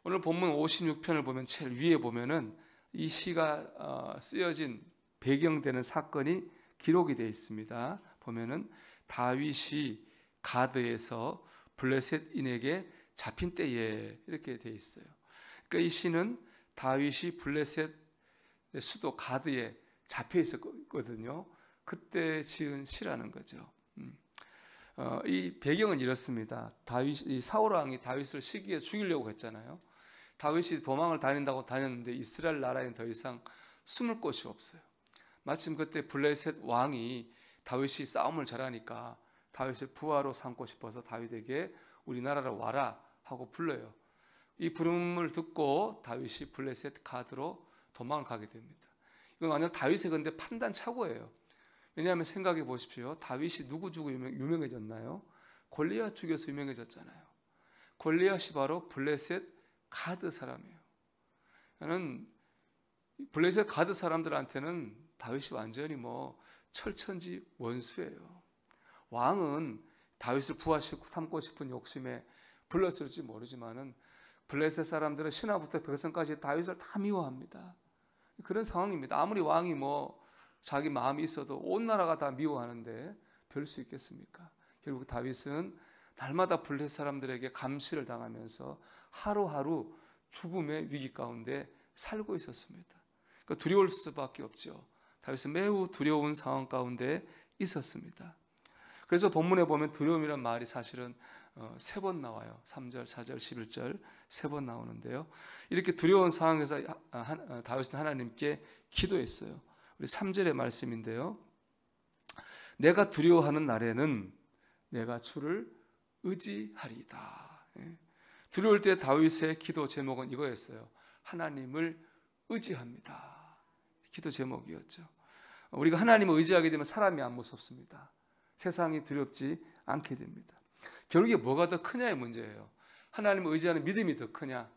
오늘 본문 56편을 보면 제일 위에 보면은 이 시가 쓰여진 배경되는 사건이 기록이 되어 있습니다. 보면은 다윗이 가드에서 블레셋인에게 잡힌 때에 이렇게 되어 있어요. 그러니까 이 시는 다윗이 블레셋 수도 가드에 잡혀 있었거든요. 그때 지은 시라는 거죠. 이 배경은 이렇습니다. 이 사울 왕이 다윗을 시기에 죽이려고 했잖아요. 다윗이 도망을 다녔는데 이스라엘 나라에는 더 이상 숨을 곳이 없어요. 마침 그때 블레셋 왕이 다윗이 싸움을 잘하니까 다윗을 부하로 삼고 싶어서 다윗에게 우리나라로 와라 하고 불러요. 이 부름을 듣고 다윗이 블레셋 가드로 도망을 가게 됩니다. 이건 완전 다윗의 근데 판단 착오예요. 왜냐하면 생각해 보십시오. 다윗이 누구 주고 유명해졌나요? 골리앗 죽여서 유명해졌잖아요. 골리앗이 바로 블레셋 가드 사람이에요. 저는 블레셋 가드 사람들한테는 다윗이 완전히 철천지 원수예요. 왕은 다윗을 부하 삼고 싶은 욕심에 불렀을지 모르지만은 블레셋 사람들은 신하부터 백성까지 다윗을 다 미워합니다. 그런 상황입니다. 아무리 왕이 자기 마음이 있어도 온 나라가 다 미워하는데 별 수 있겠습니까? 결국 다윗은 날마다 블레셋 사람들에게 감시를 당하면서 하루하루 죽음의 위기 가운데 살고 있었습니다. 그러니까 두려울 수밖에 없죠. 다윗은 매우 두려운 상황 가운데 있었습니다. 그래서 본문에 보면 두려움이란 말이 사실은 3번 나와요. 3절, 4절, 11절 3번 나오는데요. 이렇게 두려운 상황에서 다윗은 하나님께 기도했어요. 우리 3절의 말씀인데요. 내가 두려워하는 날에는 내가 주를 의지하리이다. 두려울 때 다윗의 기도 제목은 이거였어요. 하나님을 의지합니다. 기도 제목이었죠. 우리가 하나님을 의지하게 되면 사람이 안 무섭습니다. 세상이 두렵지 않게 됩니다. 결국에 뭐가 더 크냐의 문제예요. 하나님을 의지하는 믿음이 더 크냐,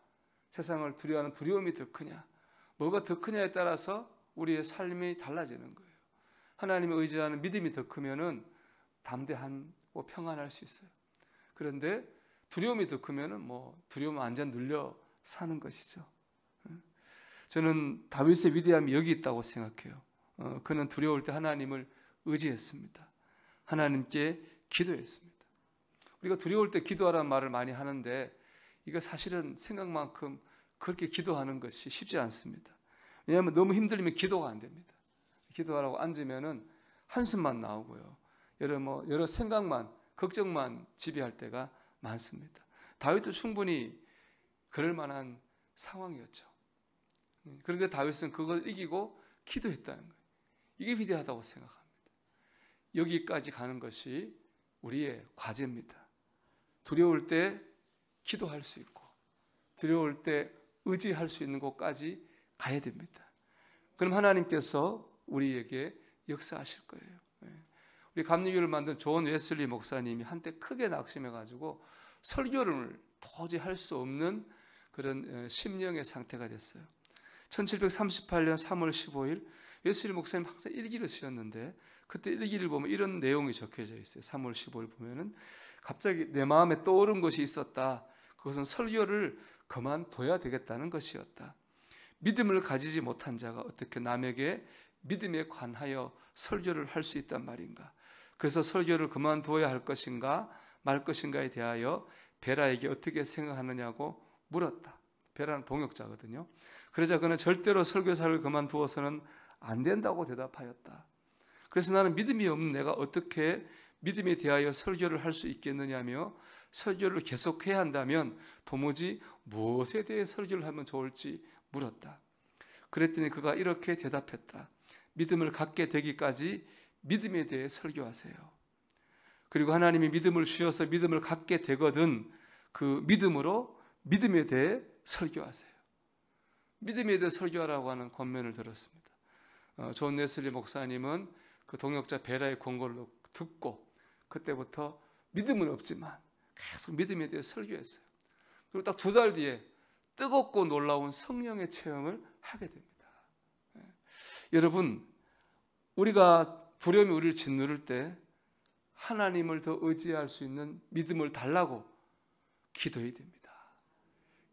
세상을 두려워하는 두려움이 더 크냐, 뭐가 더 크냐에 따라서 우리의 삶이 달라지는 거예요. 하나님을 의지하는 믿음이 더 크면은 담대하고 평안할 수 있어요. 그런데 두려움이 더 크면은 두려움 완전 눌려 사는 것이죠. 저는 다윗의 위대함이 여기 있다고 생각해요. 그는 두려울 때 하나님을 의지했습니다. 하나님께 기도했습니다. 우리가 두려울 때 기도하라는 말을 많이 하는데 이거 사실은 생각만큼 그렇게 기도하는 것이 쉽지 않습니다. 왜냐하면 너무 힘들면 기도가 안 됩니다. 기도하라고 앉으면은 한숨만 나오고요. 여러 생각만, 걱정만 지배할 때가 많습니다. 다윗도 충분히 그럴 만한 상황이었죠. 그런데 다윗은 그걸 이기고 기도했다는 거예요. 이게 위대하다고 생각합니다. 여기까지 가는 것이 우리의 과제입니다. 두려울 때 기도할 수 있고 두려울 때 의지할 수 있는 곳까지 가야 됩니다. 그럼 하나님께서 우리에게 역사하실 거예요. 우리 감리교를 만든 존 웨슬리 목사님이 한때 크게 낙심해가지고 설교를 도저히 할 수 없는 그런 심령의 상태가 됐어요. 1738년 3월 15일 웨슬리 목사님 항상 일기를 쓰셨는데 그때 일기를 보면 이런 내용이 적혀져 있어요. 3월 15일 보면은 갑자기 내 마음에 떠오른 것이 있었다. 그것은 설교를 그만둬야 되겠다는 것이었다. 믿음을 가지지 못한 자가 어떻게 남에게 믿음에 관하여 설교를 할 수 있단 말인가? 그래서 설교를 그만두어야 할 것인가 말 것인가에 대하여 베라에게 어떻게 생각하느냐고 물었다. 베라는 동역자거든요. 그러자 그는 절대로 설교사를 그만두어서는 안 된다고 대답하였다. 그래서 나는 믿음이 없는 내가 어떻게 믿음에 대하여 설교를 할 수 있겠느냐며 설교를 계속해야 한다면 도무지 무엇에 대해 설교를 하면 좋을지 물었다. 그랬더니 그가 이렇게 대답했다. 믿음을 갖게 되기까지 믿음에 대해 설교하세요. 그리고 하나님이 믿음을 주셔서 믿음을 갖게 되거든 그 믿음으로 믿음에 대해 설교하세요. 믿음에 대해 설교하라고 하는 권면을 들었습니다. 존 웨슬리 목사님은 그 동역자 베라의 권고를 듣고 그때부터 믿음은 없지만 계속 믿음에 대해 설교했어요. 그리고 딱 2달 뒤에 뜨겁고 놀라운 성령의 체험을 하게 됩니다. 여러분, 우리가 두려움이 우리를 짓누를 때 하나님을 더 의지할 수 있는 믿음을 달라고 기도해야 됩니다.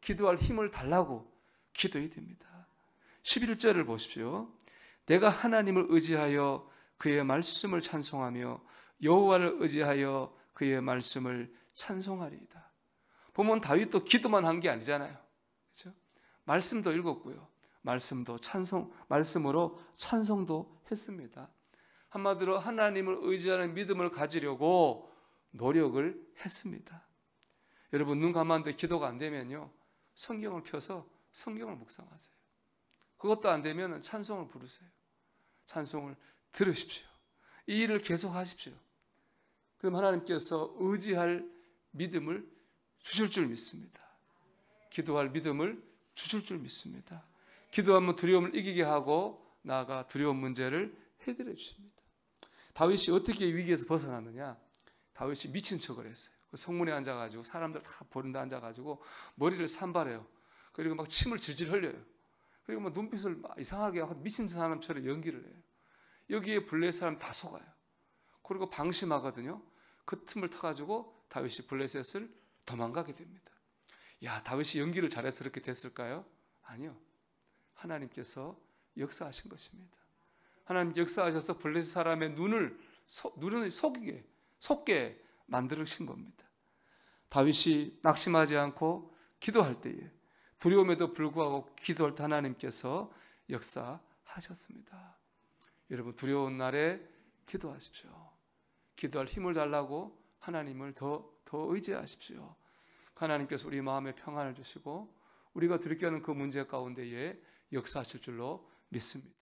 기도할 힘을 달라고 기도해야 됩니다. 11절을 보십시오. 내가 하나님을 의지하여 그의 말씀을 찬송하며 여호와를 의지하여 그의 말씀을 찬송하리이다. 보면 다윗도 기도만 한 게 아니잖아요. 그렇죠? 말씀도 읽었고요. 말씀으로 찬송도 했습니다. 한마디로 하나님을 의지하는 믿음을 가지려고 노력을 했습니다. 여러분, 눈 감았는데 기도가 안 되면요, 성경을 펴서 성경을 묵상하세요. 그것도 안 되면 찬송을 부르세요. 찬송을 들으십시오. 이 일을 계속 하십시오. 그럼 하나님께서 의지할 믿음을 주실 줄 믿습니다. 기도할 믿음을 주실 줄 믿습니다. 기도하면 두려움을 이기게 하고 나아가 두려운 문제를 해결해 주십니다. 다윗이 어떻게 위기에서 벗어났느냐? 다윗이 미친 척을 했어요. 성문에 앉아가지고 사람들 다 보는데 앉아가지고 머리를 산발해요. 그리고 막 침을 질질 흘려요. 그리고 막 눈빛을 막 이상하게 하고 미친 사람처럼 연기를 해요. 여기에 블레셋 사람 다 속아요. 그리고 방심하거든요. 그 틈을 타가지고 다윗이 블레셋을 도망가게 됩니다. 야, 다윗이 연기를 잘해서 그렇게 됐을까요? 아니요. 하나님께서 역사하신 것입니다. 하나님 역사하셔서 블레셋 사람의 눈을 속게 만드신 겁니다. 다윗이 낙심하지 않고 기도할 때에 두려움에도 불구하고 기도할 때 하나님께서 역사하셨습니다. 여러분, 두려운 날에 기도하십시오. 기도할 힘을 달라고 하나님을 더 의지하십시오. 하나님께서 우리 마음에 평안을 주시고 우리가 두렵게 하는 그 문제 가운데에 역사하실 줄로 믿습니다.